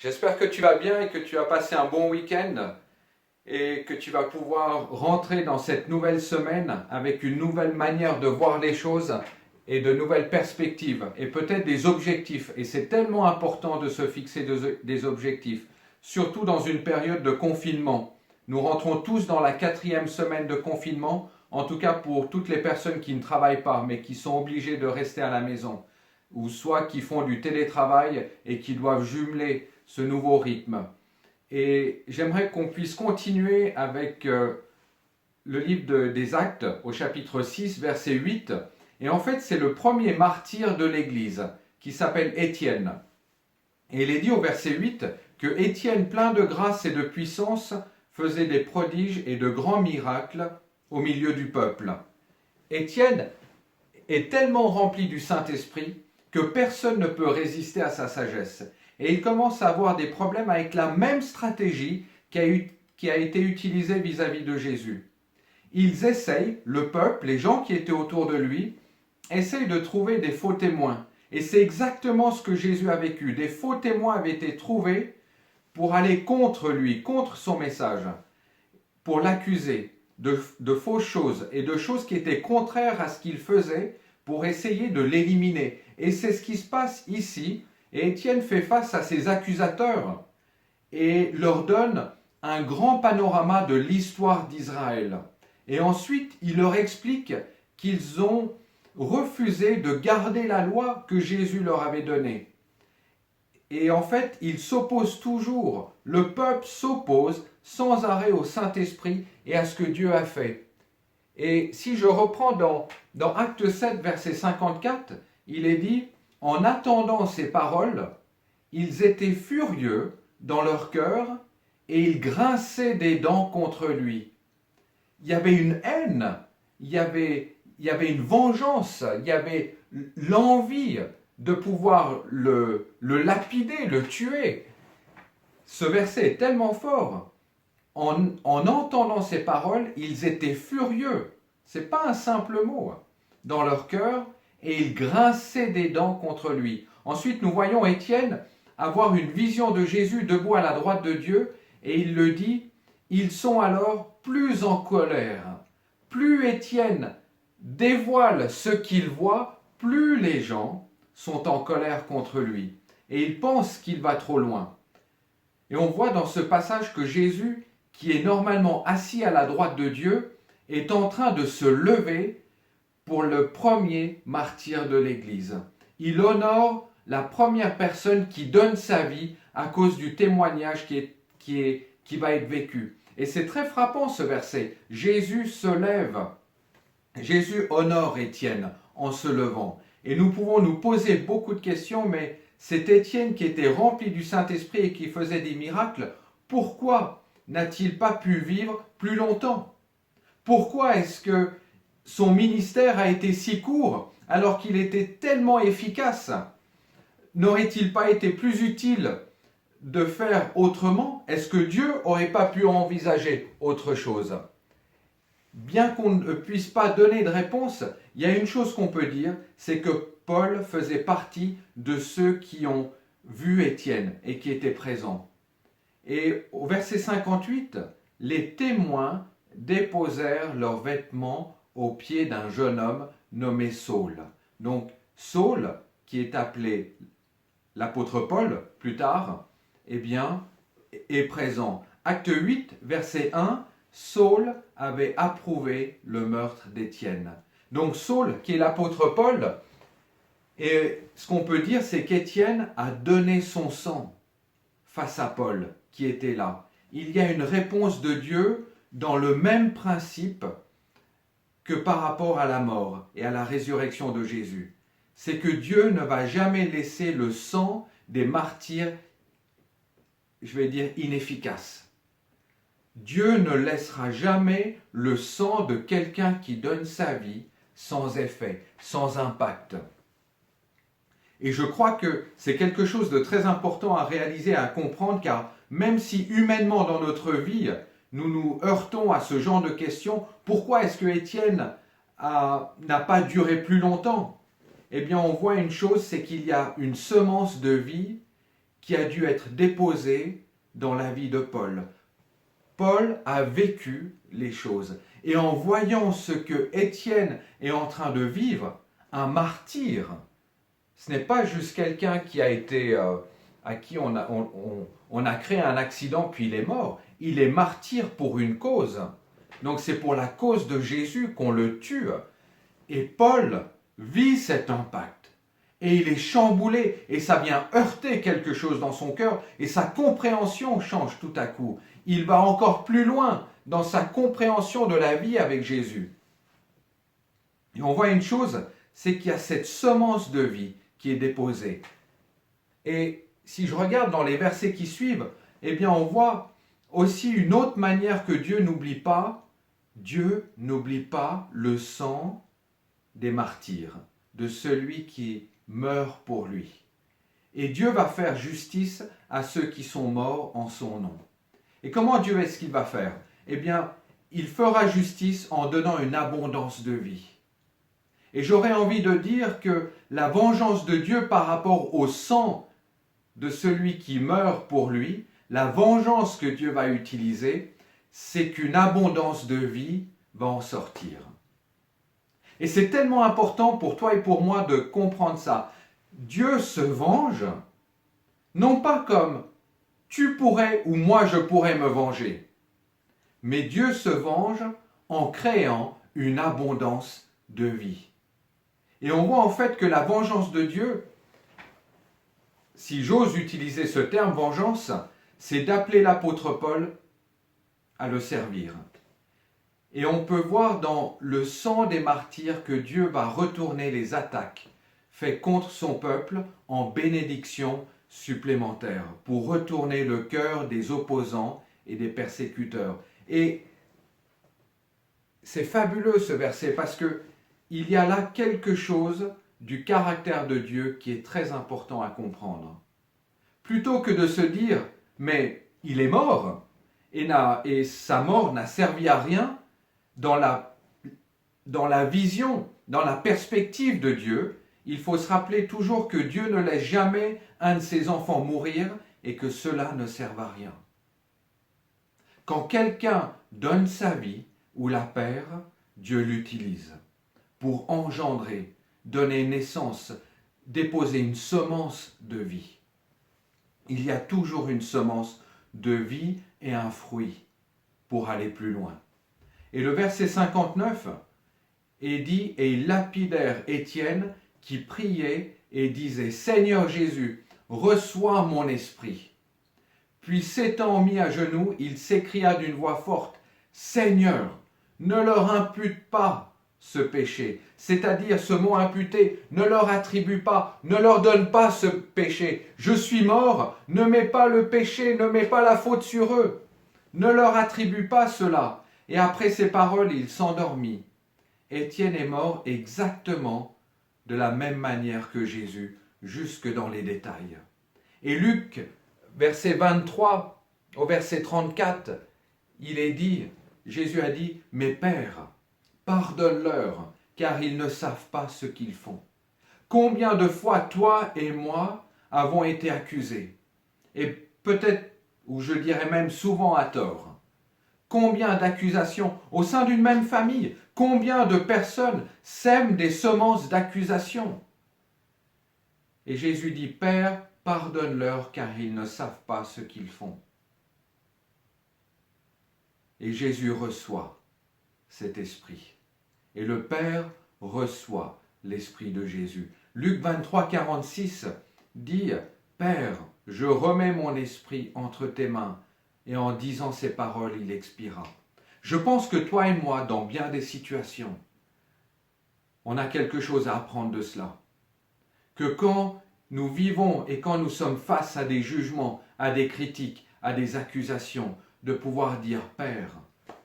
J'espère que tu vas bien et que tu as passé un bon week-end et que tu vas pouvoir rentrer dans cette nouvelle semaine avec une nouvelle manière de voir les choses et de nouvelles perspectives et peut-être des objectifs. Et c'est tellement important de se fixer des objectifs, surtout dans une période de confinement. Nous rentrons tous dans la 4e semaine de confinement, en tout cas pour toutes les personnes qui ne travaillent pas mais qui sont obligées de rester à la maison, ou soit qui font du télétravail et qui doivent jumeler ce nouveau rythme. Et j'aimerais qu'on puisse continuer avec le livre des Actes au chapitre 6, verset 8. Et en fait, c'est le premier martyr de l'Église qui s'appelle Étienne. Et il est dit au verset 8 que Étienne, plein de grâce et de puissance, faisait des prodiges et de grands miracles au milieu du peuple. Étienne est tellement rempli du Saint-Esprit que personne ne peut résister à sa sagesse. Et il commence à avoir des problèmes avec la même stratégie qui a été utilisée vis-à-vis de Jésus. Ils essayent, le peuple, les gens qui étaient autour de lui, essayent de trouver des faux témoins. Et c'est exactement ce que Jésus a vécu. Des faux témoins avaient été trouvés pour aller contre lui, contre son message, pour l'accuser de fausses choses et de choses qui étaient contraires à ce qu'il faisait pour essayer de l'éliminer. Et c'est ce qui se passe ici. Et Étienne fait face à ses accusateurs et leur donne un grand panorama de l'histoire d'Israël. Et ensuite, il leur explique qu'ils ont refusé de garder la loi que Jésus leur avait donnée. Et en fait, ils s'opposent toujours. Le peuple s'oppose sans arrêt au Saint-Esprit et à ce que Dieu a fait. Et si je reprends dans Acte 7, verset 54, il est dit: en attendant ces paroles, ils étaient furieux dans leur cœur et ils grinçaient des dents contre lui. Il y avait une haine, il y avait une vengeance, il y avait l'envie de pouvoir le lapider, le tuer. Ce verset est tellement fort. En entendant ces paroles, ils étaient furieux. Ce n'est pas un simple mot. Dans leur cœur, et ils grinçaient des dents contre lui. Ensuite, nous voyons Étienne avoir une vision de Jésus debout à la droite de Dieu, et il le dit: ils sont alors plus en colère. Plus Étienne dévoile ce qu'il voit, plus les gens sont en colère contre lui. Et ils pensent qu'il va trop loin. Et on voit dans ce passage que Jésus, qui est normalement assis à la droite de Dieu, est en train de se lever pour le premier martyr de l'Église. Il honore la première personne qui donne sa vie à cause du témoignage qui va être vécu. Et c'est très frappant ce verset. Jésus se lève. Jésus honore Étienne en se levant. Et nous pouvons nous poser beaucoup de questions, mais cet Étienne qui était rempli du Saint-Esprit et qui faisait des miracles, pourquoi n'a-t-il pas pu vivre plus longtemps? Pourquoi est-ce que son ministère a été si court alors qu'il était tellement efficace? N'aurait-il pas été plus utile de faire autrement? Est-ce que Dieu n'aurait pas pu envisager autre chose? Bien qu'on ne puisse pas donner de réponse, il y a une chose qu'on peut dire, c'est que Paul faisait partie de ceux qui ont vu Étienne et qui étaient présents. Et au verset 58, les témoins déposèrent leurs vêtements aux pieds d'un jeune homme nommé Saul. Donc Saul, qui est appelé l'apôtre Paul plus tard, eh bien, est présent. Acte 8, verset 1, Saul avait approuvé le meurtre d'Étienne. Donc Saul, qui est l'apôtre Paul, et ce qu'on peut dire, c'est qu'Étienne a donné son sang face à Paul, qui était là. Il y a une réponse de Dieu dans le même principe que par rapport à la mort et à la résurrection de Jésus. C'est que Dieu ne va jamais laisser le sang des martyrs, je vais dire, inefficaces. Dieu ne laissera jamais le sang de quelqu'un qui donne sa vie sans effet, sans impact. Et je crois que c'est quelque chose de très important à réaliser, à comprendre, car même si humainement dans notre vie, nous nous heurtons à ce genre de questions, pourquoi est-ce que Étienne n'a pas duré plus longtemps? Eh bien, on voit une chose, c'est qu'il y a une semence de vie qui a dû être déposée dans la vie de Paul. Paul a vécu les choses. Et en voyant ce que Étienne est en train de vivre, un martyr, ce n'est pas juste quelqu'un qui a été, à qui on a créé un accident puis il est mort. Il est martyr pour une cause. Donc c'est pour la cause de Jésus qu'on le tue. Et Paul vit cet impact. Et il est chamboulé. Et ça vient heurter quelque chose dans son cœur. Et sa compréhension change tout à coup. Il va encore plus loin dans sa compréhension de la vie avec Jésus. Et on voit une chose, c'est qu'il y a cette semence de vie qui est déposée. Et si je regarde dans les versets qui suivent, eh bien on voit aussi une autre manière que Dieu n'oublie pas. Dieu n'oublie pas le sang des martyrs, de celui qui meurt pour lui. Et Dieu va faire justice à ceux qui sont morts en son nom. Et comment Dieu est-ce qu'il va faire? Eh bien, il fera justice en donnant une abondance de vie. Et j'aurais envie de dire que la vengeance de Dieu par rapport au sang de celui qui meurt pour lui, la vengeance que Dieu va utiliser, c'est qu'une abondance de vie va en sortir. Et c'est tellement important pour toi et pour moi de comprendre ça. Dieu se venge, non pas comme tu pourrais ou moi je pourrais me venger, mais Dieu se venge en créant une abondance de vie. Et on voit en fait que la vengeance de Dieu, si j'ose utiliser ce terme vengeance, c'est d'appeler l'apôtre Paul à le servir. Et on peut voir dans le sang des martyrs que Dieu va retourner les attaques faites contre son peuple en bénédiction supplémentaire pour retourner le cœur des opposants et des persécuteurs. Et c'est fabuleux ce verset parce que il y a là quelque chose du caractère de Dieu qui est très important à comprendre. Plutôt que de se dire, mais il est mort, et sa mort n'a servi à rien, dans la vision, dans la perspective de Dieu, il faut se rappeler toujours que Dieu ne laisse jamais un de ses enfants mourir et que cela ne serve à rien. Quand quelqu'un donne sa vie ou la perd, Dieu l'utilise pour engendrer, donner naissance, déposer une semence de vie. Il y a toujours une semence de vie et un fruit pour aller plus loin. Et le verset 59 est dit, et ils lapidèrent Étienne qui priait et disait, Seigneur Jésus, reçois mon esprit. Puis s'étant mis à genoux, il s'écria d'une voix forte, Seigneur, ne leur impute pas ce péché, c'est-à-dire ce mot imputé, ne leur attribue pas, ne leur donne pas ce péché. Je suis mort, ne mets pas le péché, ne mets pas la faute sur eux. Ne leur attribue pas cela. Et après ces paroles, il s'endormit. Étienne est mort exactement de la même manière que Jésus, jusque dans les détails. Et Luc, verset 23 au verset 34, il est dit, Jésus a dit, « Mes pères, pardonne-leur, car ils ne savent pas ce qu'ils font. » Combien de fois toi et moi avons été accusés, et peut-être, ou je dirais même souvent à tort. Combien d'accusations au sein d'une même famille, combien de personnes sèment des semences d'accusations. Et Jésus dit, Père, pardonne-leur, car ils ne savent pas ce qu'ils font. Et Jésus reçoit cet esprit. Et le Père reçoit l'esprit de Jésus. Luc 23, 46 dit, Père, je remets mon esprit entre tes mains. Et en disant ces paroles, il expira. Je pense que toi et moi, dans bien des situations, on a quelque chose à apprendre de cela. Que quand nous vivons et quand nous sommes face à des jugements, à des critiques, à des accusations, de pouvoir dire, Père,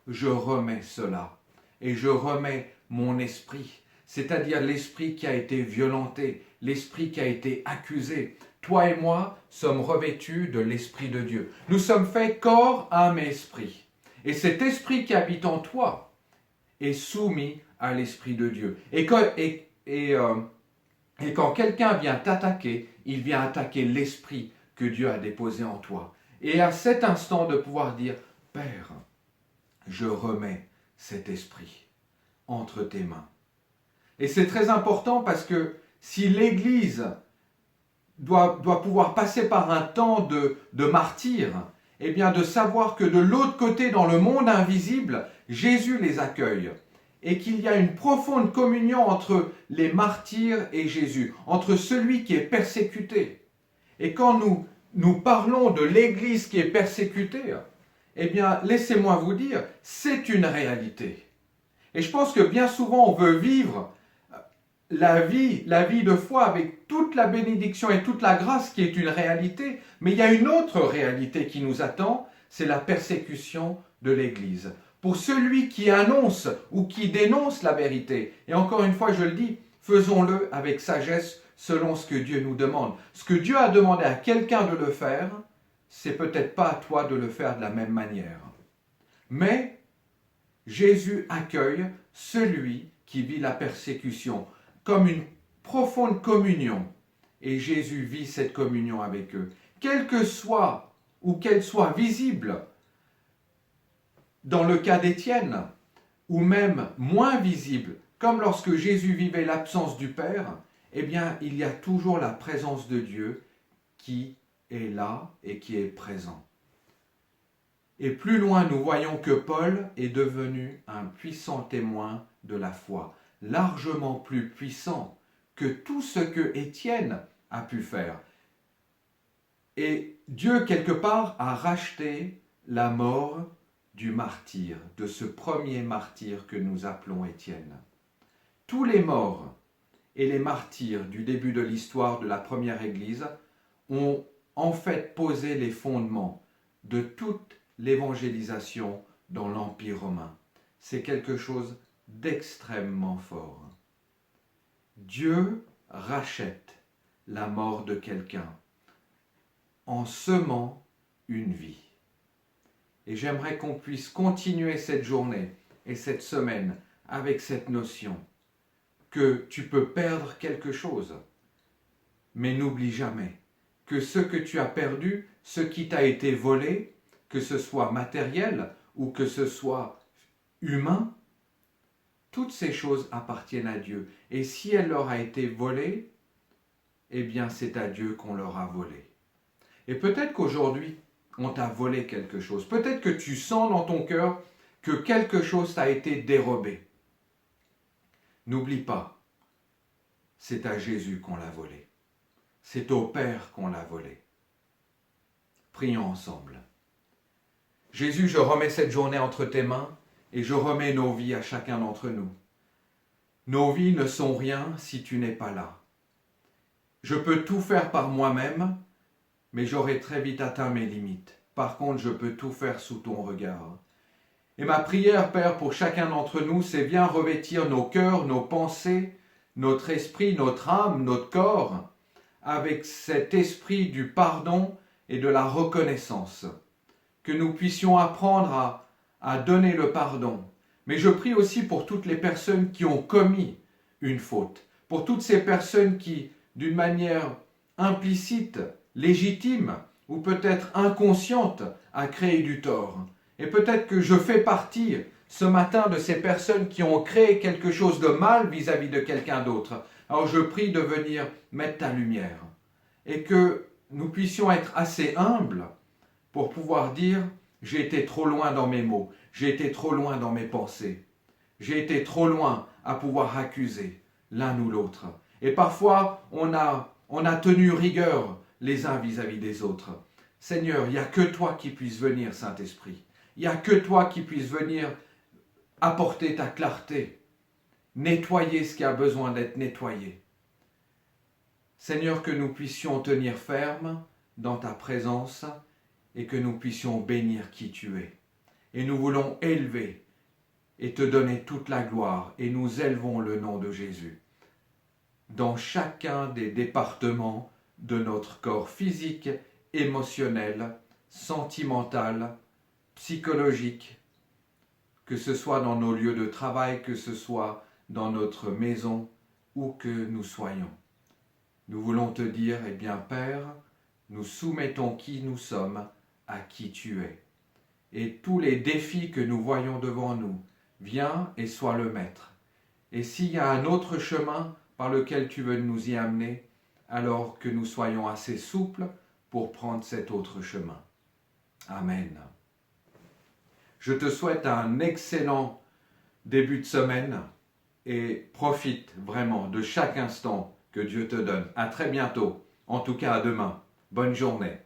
je remets cela et je remets mon esprit, c'est-à-dire l'esprit qui a été violenté, l'esprit qui a été accusé. Toi et moi sommes revêtus de l'Esprit de Dieu. Nous sommes faits corps, âme et esprit. Et cet esprit qui habite en toi est soumis à l'Esprit de Dieu. Et quand quelqu'un vient t'attaquer, il vient attaquer l'esprit que Dieu a déposé en toi. Et à cet instant de pouvoir dire, Père, je remets cet esprit entre tes mains. Et c'est très important parce que si l'Église doit pouvoir passer par un temps de martyrs, eh bien de savoir que de l'autre côté, dans le monde invisible, Jésus les accueille. Et qu'il y a une profonde communion entre les martyrs et Jésus, entre celui qui est persécuté. Et quand nous parlons de l'Église qui est persécutée, eh bien, laissez-moi vous dire, c'est une réalité. Et je pense que bien souvent, on veut vivre la vie de foi avec toute la bénédiction et toute la grâce qui est une réalité, mais il y a une autre réalité qui nous attend, c'est la persécution de l'Église. Pour celui qui annonce ou qui dénonce la vérité, et encore une fois je le dis, faisons-le avec sagesse selon ce que Dieu nous demande. Ce que Dieu a demandé à quelqu'un de le faire, c'est peut-être pas à toi de le faire de la même manière. Mais Jésus accueille celui qui vit la persécution comme une profonde communion. Et Jésus vit cette communion avec eux. Quelle que soit ou qu'elle soit visible, dans le cas d'Étienne, ou même moins visible, comme lorsque Jésus vivait l'absence du Père, eh bien, il y a toujours la présence de Dieu qui est là et qui est présent. Et plus loin, nous voyons que Paul est devenu un puissant témoin de la foi, largement plus puissant que tout ce que Étienne a pu faire. Et Dieu, quelque part, a racheté la mort du martyr, de ce premier martyr que nous appelons Étienne. Tous les morts et les martyrs du début de l'histoire de la première Église ont en fait posé les fondements de toute l'évangélisation dans l'Empire romain. C'est quelque chose d'extrêmement fort. Dieu rachète la mort de quelqu'un en semant une vie. Et j'aimerais qu'on puisse continuer cette journée et cette semaine avec cette notion que tu peux perdre quelque chose, mais n'oublie jamais que ce que tu as perdu, ce qui t'a été volé, que ce soit matériel ou que ce soit humain, toutes ces choses appartiennent à Dieu. Et si elle leur a été volée, eh bien c'est à Dieu qu'on leur a volé. Et peut-être qu'aujourd'hui, on t'a volé quelque chose. Peut-être que tu sens dans ton cœur que quelque chose t'a été dérobé. N'oublie pas, c'est à Jésus qu'on l'a volé. C'est au Père qu'on l'a volé. Prions ensemble. Jésus, je remets cette journée entre tes mains et je remets nos vies à chacun d'entre nous. Nos vies ne sont rien si tu n'es pas là. Je peux tout faire par moi-même, mais j'aurai très vite atteint mes limites. Par contre, je peux tout faire sous ton regard. Et ma prière, Père, pour chacun d'entre nous, c'est bien revêtir nos cœurs, nos pensées, notre esprit, notre âme, notre corps, avec cet esprit du pardon et de la reconnaissance. Que nous puissions apprendre à donner le pardon. Mais je prie aussi pour toutes les personnes qui ont commis une faute, pour toutes ces personnes qui, d'une manière implicite, légitime ou peut-être inconsciente, a créé du tort. Et peut-être que je fais partie ce matin de ces personnes qui ont créé quelque chose de mal vis-à-vis de quelqu'un d'autre. Alors je prie de venir mettre ta lumière et que nous puissions être assez humbles pour pouvoir dire « j'ai été trop loin dans mes mots, j'ai été trop loin dans mes pensées, j'ai été trop loin à pouvoir accuser l'un ou l'autre. » Et parfois, on a tenu rigueur les uns vis-à-vis des autres. Seigneur, il n'y a que toi qui puisses venir, Saint-Esprit. Il n'y a que toi qui puisses venir apporter ta clarté, nettoyer ce qui a besoin d'être nettoyé. Seigneur, que nous puissions tenir ferme dans ta présence et que nous puissions bénir qui tu es. Et nous voulons élever et te donner toute la gloire et nous élevons le nom de Jésus dans chacun des départements de notre corps physique, émotionnel, sentimental, psychologique, que ce soit dans nos lieux de travail, que ce soit dans notre maison, où que nous soyons. Nous voulons te dire, eh bien Père, nous soumettons qui nous sommes à qui tu es. Et tous les défis que nous voyons devant nous, viens et sois le maître. Et s'il y a un autre chemin par lequel tu veux nous y amener, alors que nous soyons assez souples pour prendre cet autre chemin. Amen. Je te souhaite un excellent début de semaine et profite vraiment de chaque instant que Dieu te donne. À très bientôt, en tout cas à demain. Bonne journée.